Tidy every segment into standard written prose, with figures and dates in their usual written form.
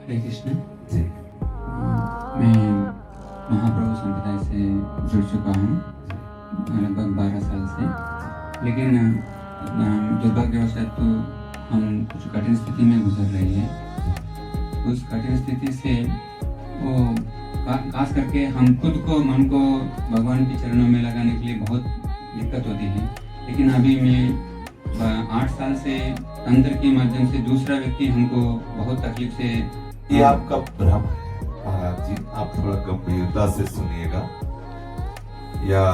हरे कृष्ण। जी। मैं महाप्रभु संप्रदाय से जुड़ चुका हूँ लगभग 12 साल से, लेकिन दुर्भाग्यवशात तो हम कुछ कठिन स्थिति में गुजर रहे हैं। उस कठिन स्थिति से वो खास करके हम खुद को मन को भगवान के चरणों में लगाने के लिए बहुत दिक्कत होती है। लेकिन अभी मैं 8 साल से तंत्र के माध्यम से दूसरा व्यक्ति हमको बहुत तकलीफ से ये आपका भ्रम है महाराज जी, आप थोड़ा गंभीरता से सुनिएगा। या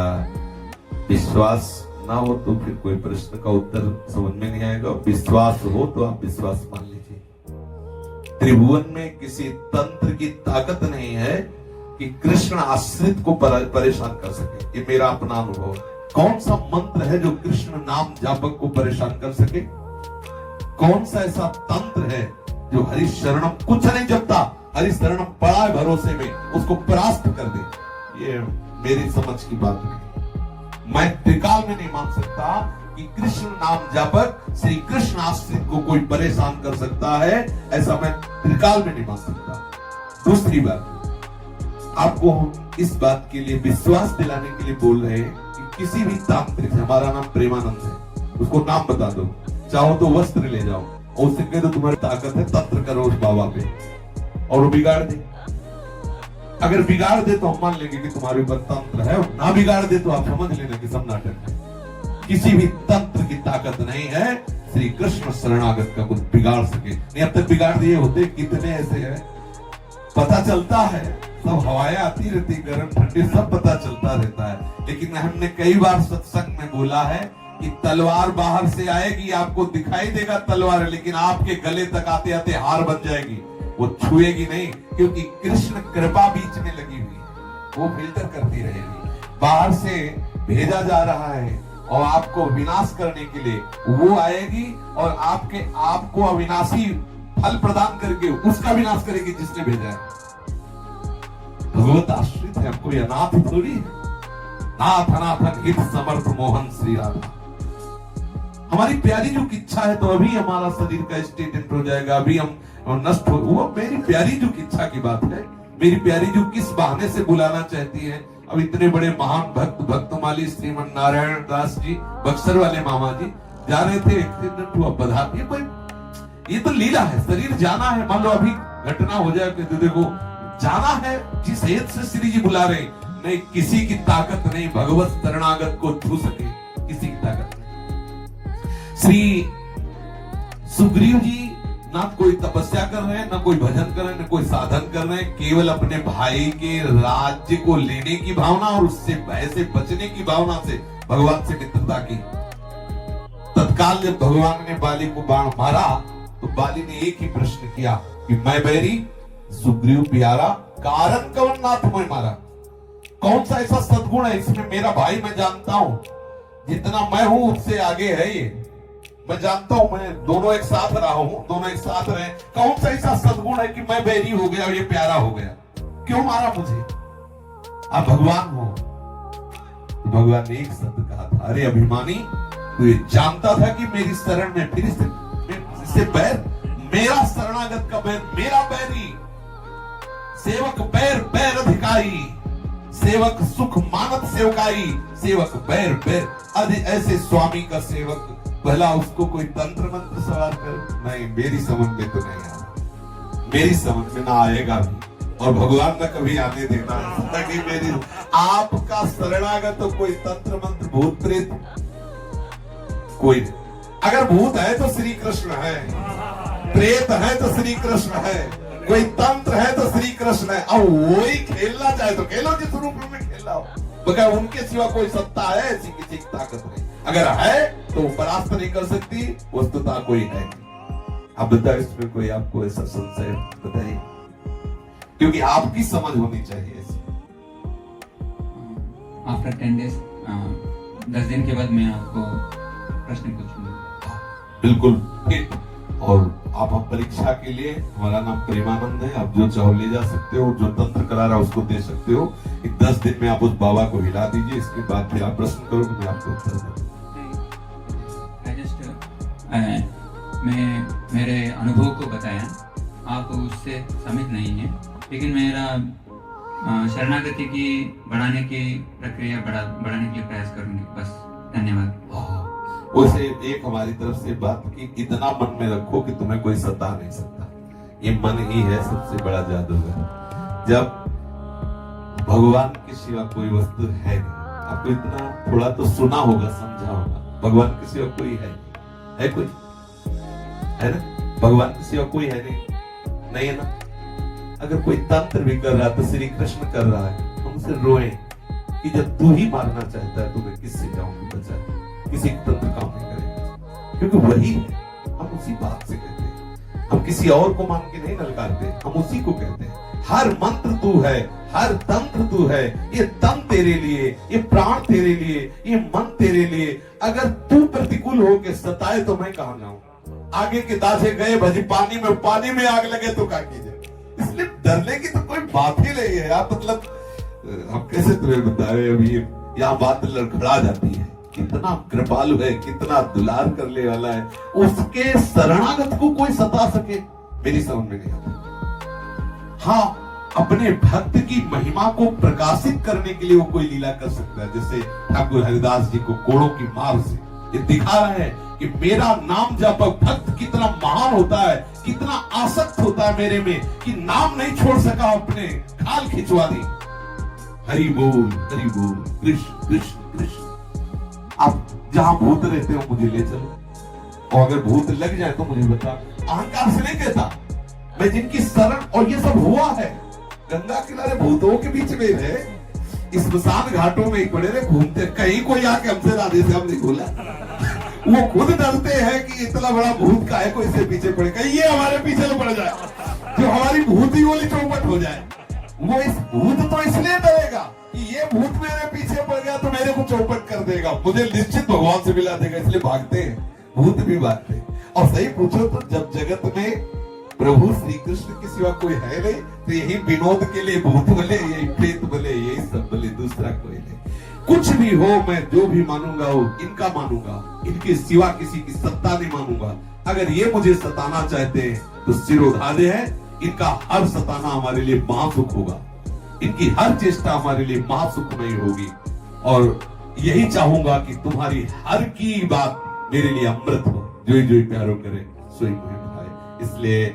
विश्वास ना हो तो फिर कोई प्रश्न का उत्तर समझ में नहीं आएगा, विश्वास हो तो आप विश्वास मान लीजिए। त्रिभुवन में किसी तंत्र की ताकत नहीं है कि कृष्ण आश्रित को परेशान कर सके। ये मेरा अपना अनुभव है। कौन सा मंत्र है जो कृष्ण नाम जापक को परेशान कर सके? कौन सा ऐसा तंत्र है जो हरि शरणम कुछ नहीं जपता, हरि शरणम पड़ा है भरोसे में, उसको परास्त कर दे? ये मेरी समझ की बात नहीं। मैं त्रिकाल में नहीं मान सकता कि कृष्ण नाम जापक श्री कृष्ण आश्रित को कोई परेशान कर सकता है, ऐसा मैं त्रिकाल में नहीं मान सकता। दूसरी बात, आपको हम इस बात के लिए विश्वास दिलाने के लिए बोल रहे हैं कि किसी भी तांत्रिक, हमारा नाम प्रेमानंद है, उसको नाम बता दो, चाहो तो वस्त्र ले जाओ और उससे कह दो तुम्हारी ताकत है, तंत्र करो उस बाबा पे, और वो बिगाड़ दे। अगर बिगाड़ दे तो हम मान लेंगे कि तुम्हारे ऊपर तंत्र है, और ना बिगाड़ दे तो आप समझ लेना कि सब नाटक है। किसी भी तंत्र की ताकत नहीं है श्री कृष्ण शरणागत का कुछ बिगाड़ सके। नहीं, अब तक बिगाड़ दिए होते कितने ऐसे हैं, पता चलता है, सब हवाएं आती रहती, गर्म ठंडी सब पता चलता रहता है। लेकिन हमने कई बार सत्संग में बोला है कि तलवार बाहर से आएगी, आपको दिखाई देगा तलवार, लेकिन आपके गले तक आते आते हार बन जाएगी, वो छुएगी नहीं, क्योंकि कृष्ण कृपा बीच में लगी हुई है, वो फिल्टर करती रहेगी। बाहर से भेजा जा रहा है और आपको विनाश करने के लिए वो आएगी, और आपको अविनाशी फल प्रदान करके उसका विनाश करेगी जिसने भेजा है। भगवत आश्रित है, कोई अनाथ थोड़ी है। नाथ अनाथन हित समर्थ मोहन श्री राधा। हमारी प्यारी जो इच्छा है, तो अभी हमारा शरीर का स्टेट एंड हो जाएगा, अभी हम नष्ट हो, वो मेरी प्यारी जो इच्छा की बात है। मेरी प्यारी जो किस बहाने से बुलाना चाहती है। अब इतने बड़े महान भक्तमाली श्रीमन नारायण दास जी, बक्सर वाले मामा जी जा रहे थे, एक्सीडेंट हुआ, पधार, ये तो लीला है, शरीर जाना है। मान लो अभी घटना हो जाए तो देखो, जाना है, जिस हेत से श्री जी बुला रहे, नहीं किसी की ताकत नहीं भगवत शरणागत को छू सके, किसी की ताकत नहीं। श्री सुग्रीव जी ना कोई तपस्या कर रहे हैं, ना कोई भजन कर रहे हैं, ना कोई साधन कर रहे हैं, केवल अपने भाई के राज्य को लेने की भावना और उससे भय से बचने की भावना से भगवान से मित्रता की। तत्काल जब भगवान ने बाली को बाण मारा तो बाली ने एक ही प्रश्न किया कि मैं बैरी, सुग्रीव प्यारा, कारण कवन ना तुम्हें मारा। कौन सा ऐसा सद्गुण है इसमें? मेरा भाई मैं जानता हूं, जितना मैं हूं उससे आगे है ये, मैं जानता हूं, मैं दोनों एक साथ रहा हूं, दोनों एक साथ रहे। कौन सा ऐसा सद्गुण है कि मैं बैरी हो गया और ये प्यारा हो गया? क्यों मारा मुझे? आप भगवान हो। तो भगवान ने एक शब्द कहा था, अरे अभिमानी, तू ये जानता था कि मेरी शरण में फिर इससे बैर, मेरा शरणागत का बैर, मेरा बैरी, सेवक बैर बैर अधिकारी, सेवक सुख मानत सेवकाई, सेवक बैर बैर अधि, ऐसे स्वामी का सेवक भला उसको कोई तंत्र मंत्र सवार कर? नहीं, मेरी समझ में तो नहीं आया, मेरी समझ में ना आएगा भी, और भगवान ने कभी आने देना कि मेरी आपका शरणागत तो कोई तंत्र मंत्र भूत प्रेत कोई नहीं। अगर भूत है तो श्री कृष्ण है, प्रेत है तो श्री कृष्ण है, कोई तंत्र है तो श्री कृष्ण है। अब वही खेलना चाहे तो खेलो, जिस रूप में खेलना हो, बगैर उनके सिवा कोई सत्ता है ऐसी किसी की ताकत नहीं। अगर है तो परास्त नहीं कर सकती, वस्तुतः कोई है। अब बताओ, इसमें कोई आपको ऐसा संशय बताइए, क्योंकि आपकी समझ होनी चाहिए ऐसी। आफ्टर 10 days, 10 दिन के बाद मैं आपको प्रश्न पूछूंगा। बिल्कुल। और आप परीक्षा के लिए, हमारा नाम प्रेमानंद है, आप जो चाहो ले जा सकते हो, जो तंत्र करा रहा है उसको दे सकते हो। 10 दिन में आप उस बाबा को हिला दीजिए, इसके बाद फिर आप प्रश्न करोगे, मैं आपको उत्तर दूंगा। मैं मेरे अनुभव को बताया आप उससे सम्मित नहीं है, लेकिन मेरा शरणागति की बढ़ाने की प्रक्रिया बढ़ाने के लिए प्रयास करूंगी। बस, धन्यवाद। उसे एक हमारी तरफ से बात की, इतना मन में रखो कि तुम्हें कोई सता नहीं सकता। ये मन ही है सबसे बड़ा जादूगर। जब भगवान के सिवा कोई वस्तु है नहीं, आपको इतना थोड़ा तो सुना होगा, समझा होगा, भगवान के सिवा कोई है नहीं। है कोई? है ना? भगवान के सिवा कोई है नहीं है ना? अगर कोई तंत्र भी कर रहा है तो श्री कृष्ण कर रहा है, हम उसे रोए कि जब तू ही मारना चाहता है तो मैं किससे जाऊंगी बचाए? किसी तंत्र काम नहीं करेगा, क्योंकि वही है। हम उसी बात से कहते हैं, हम किसी और को मान के नहीं ललकारते, हम उसी को कहते हैं। हर मंत्र तू है, हर तंत्र तू है, ये तन तेरे लिए, ये प्राण तेरे लिए, ये मन तेरे लिए। अगर तू प्रतिकूल हो के सताए तो मैं कहां जाऊं? आगे के दाजे गए भजी पानी में आग लगे तो क्या कीजिए? इसलिए डरने की तो कोई बात ही नहीं है यार। मतलब हम कैसे तुम्हें बताए, अभी यहाँ बात लड़खड़ा जाती है। कितना कृपालु है, कितना दुलार करने वाला है, उसके शरणागत को कोई सता सके, मेरी समझ में नहीं आता। हाँ, अपने भक्त की महिमा को प्रकाशित करने के लिए वो कोई लीला कर सकता है। जैसे ठाकुर हरिदास जी को कोड़ों की मार से ये दिखा रहा है कि मेरा नाम जापक भक्त कितना महान होता है, कितना आसक्त होता है मेरे में, कि नाम नहीं छोड़ सका, अपने खाल खिंचवा दी। हरि बोल कृष्ण कृष्ण कृष्ण। आप जहां भूत रहते हो मुझे ले चलो, और अगर भूत लग जाए तो मुझे बता। अहंकार से नहीं कहता मैं, जिनकी शरण, और ये सब हुआ है गंगा किनारे भूतों के बीच में है, स्मशान घाटों में पड़े रहे घूमते, कहीं कोई आके हमसे राधे श्याम नहीं बोला। वो खुद डरते हैं कि इतना बड़ा भूत का है, कोई इससे पीछे पड़े, कहीं ये हमारे पीछे न पड़ जाए, जो हमारी भूत ही वाली चौपट हो जाए। वो इस भूत तो इसलिए डरेगा कि ये भूत मेरे पीछे पड़ गया तो मेरे को चौपट कर देगा, मुझे निश्चित भगवान से मिला देगा, इसलिए भागते हैं, भूत भी भागते हैं। और सही पूछो तो जब जगत में प्रभु श्री कृष्ण के सिवा कोई है नहीं, तो यही विनोद के लिए भूत बोले, यही प्रेत बोले, यही सब बोले, दूसरा कोई नहीं। कुछ भी हो, मैं जो भी मानूंगा वो इनका मानूंगा, इनके सिवा किसी की सत्ता नहीं मानूंगा। अगर ये मुझे सताना चाहते हैं तो सिरोधार्य है, इनका हर सताना हमारे लिए महासुख होगा, इनकी हर चेष्टा हमारे लिए महासुखमयी होगी। और यही चाहूंगा कि तुम्हारी हर की बात मेरे लिए अमृत हो, जो जो प्यारो करे सोई मुझे भाए। इसलिए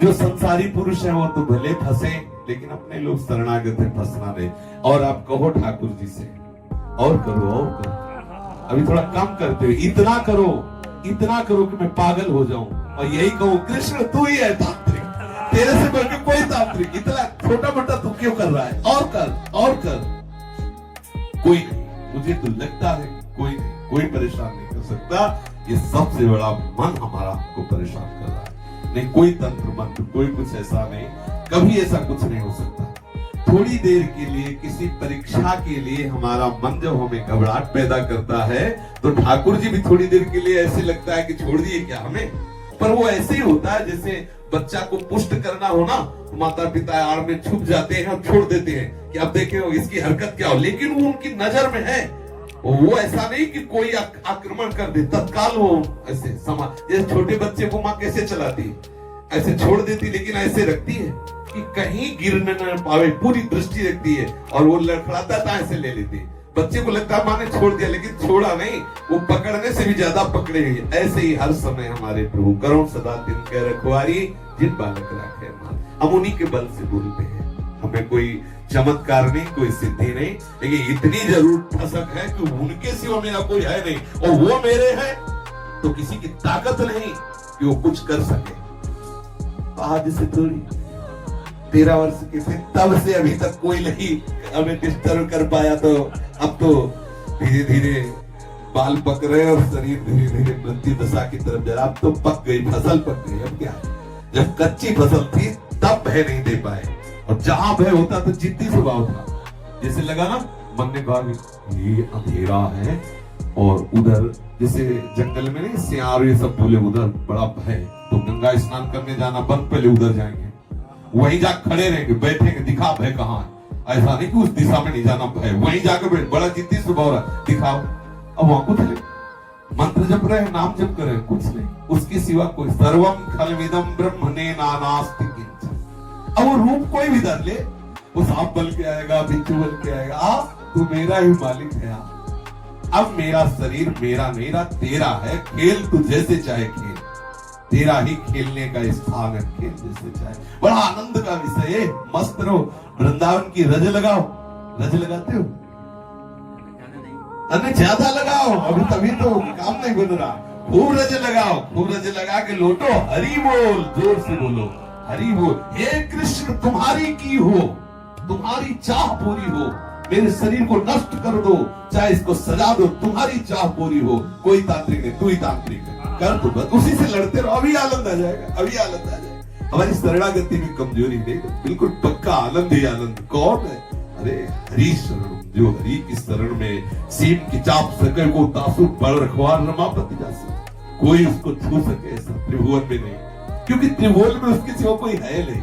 जो संसारी पुरुष है वो तो भले फंसे, लेकिन अपने लोग शरणागत है, फंसना नहीं। और आप कहो ठाकुर जी से, और करो और करो, अभी थोड़ा कम करते हो, इतना करो कि मैं पागल हो जाऊं, और यही कहो कृष्ण तू ही है तांत्रिक, तेरे से बढ़कर कोई तांत्रिक, इतना छोटा मोटा तू क्यों कर रहा है, और कर। कोई नहीं, मुझे तो लगता है कोई नहीं, कोई परेशान नहीं कर सकता। ये सबसे बड़ा मन हमारा हमको परेशान कर रहा है। नहीं कोई तंत्र मंत्र, कोई कुछ ऐसा नहीं, कभी ऐसा कुछ नहीं हो सकता। थोड़ी देर के लिए, किसी परीक्षा के लिए हमारा मन जब हमें घबराहट पैदा करता है, तो ठाकुर जी भी थोड़ी देर के लिए ऐसे लगता है कि छोड़ दिए क्या हमें। पर वो ऐसे ही होता है जैसे बच्चा को पुष्ट करना हो ना, माता पिता आड़ में छुप जाते हैं और छोड़ देते हैं कि अब देखें इसकी हरकत क्या हो, लेकिन वो उनकी नजर में है। वो ऐसा नहीं कि कोई आक्रमण कर दे, तत्काल वो ऐसे जैसे छोटे बच्चे को माँ कैसे चलाती, ऐसे छोड़ देती, लेकिन ऐसे रखती है कि कहीं गिरने न पावे, पूरी दृष्टि रखती है, और वो लड़खड़ाता था ऐसे ले लेती। बच्चे को लगता है माँ ने छोड़ दिया, लेकिन छोड़ा नहीं, वो पकड़ने से भी ज्यादा पकड़े हैं। ऐसे ही हर समय हमारे प्रभु करुण सदा दिन के रखवारी, जिन बालक राखे मां, हम उन्हीं के बल से बोलते हैं। हमें कोई चमत्कार नहीं, कोई सिद्धि नहीं, लेकिन इतनी जरूर ठसक है कि उनके सिवा मेरा कोई है नहीं, और वो मेरे हैं तो किसी की ताकत नहीं कि वो कुछ कर सके। आज से थोड़ी 13 वर्ष के थे तब से अभी तक कोई नहीं हमें डिस्टर्ब कर पाया, तो अब तो धीरे धीरे बाल पक रहे और शरीर धीरे धीरे मृत्यु दशा की तरफ जा रहा। अब तो पक गई, फसल पक गई। अब क्या, जब कच्ची फसल थी तब भय नहीं दे पाए, और जहां भय होता तो जिद्दी स्वभाव था। जैसे लगा ना, मन ने कहा ये अंधेरा है, और उधर जैसे जंगल में नहीं सियार ये सब बोले उधर बड़ा भय, तो गंगा स्नान करने जाना बंद, पहले उधर जाएंगे, वहीं जाकर खड़े रहेंगे, बैठेंगे, दिखा भय कहाँ है। ऐसा नहीं कि उस दिशा में नहीं जाना, भय वहीं जाकर बैठ, बड़ा जिद्दी स्वभाव रहा, दिखाओ। अब वहां को चले, मंत्र जप रहे हैं, नाम जप कर रहे हैं, कुछ नहीं, उसके सिवा कोई। सर्वम खलविदम ब्रह्मणे नानास्ति किंचन। अब वो रूप कोई भी धर ले, वो सांप बन के आएगा, बिच्छू बन के आएगा, तू मेरा ही मालिक है। अब मेरा शरीर मेरा मेरा तेरा है, खेल तू जैसे चाहे खेल, तेरा ही खेलने का स्थान है, खेल जैसे चाहे। बड़ा आनंद का विषय है, मस्त रहो। वृंदावन की रज लगाओ, रज लगाते हो? अरे ज्यादा लगाओ, अभी तभी तो काम नहीं बन रहा। खूब रज लगाओ, खूब रज लगा के लौटो, हरि बोल, जोर से बोलो हरि बोल। हे कृष्ण तुम्हारी की हो, तुम्हारी चाह पूरी हो, मेरे शरीर को नष्ट कर दो, चाहे इसको सजा दो, तुम्हारी चाह पूरी हो। कोई तांत्रिक नहीं, तू ही तांत्रिक है, कर तू बस, उसी से लड़ते रहो, अभी आनंद आ जाएगा, अभी आनंद आ जाएगा। हमारी शरणागति में कमजोरी नहीं, बिल्कुल पक्का आनंद ही आनंद। कौन है? अरे हरि शरण, जो हरि की शरण में सीम की चाप सके को दासु बल रखवार रमापति जासु, कोई उसको छू सके ऐसा त्रिभुवन में नहीं, क्योंकि त्रिभुवन में उसके सिवा कोई है नहीं।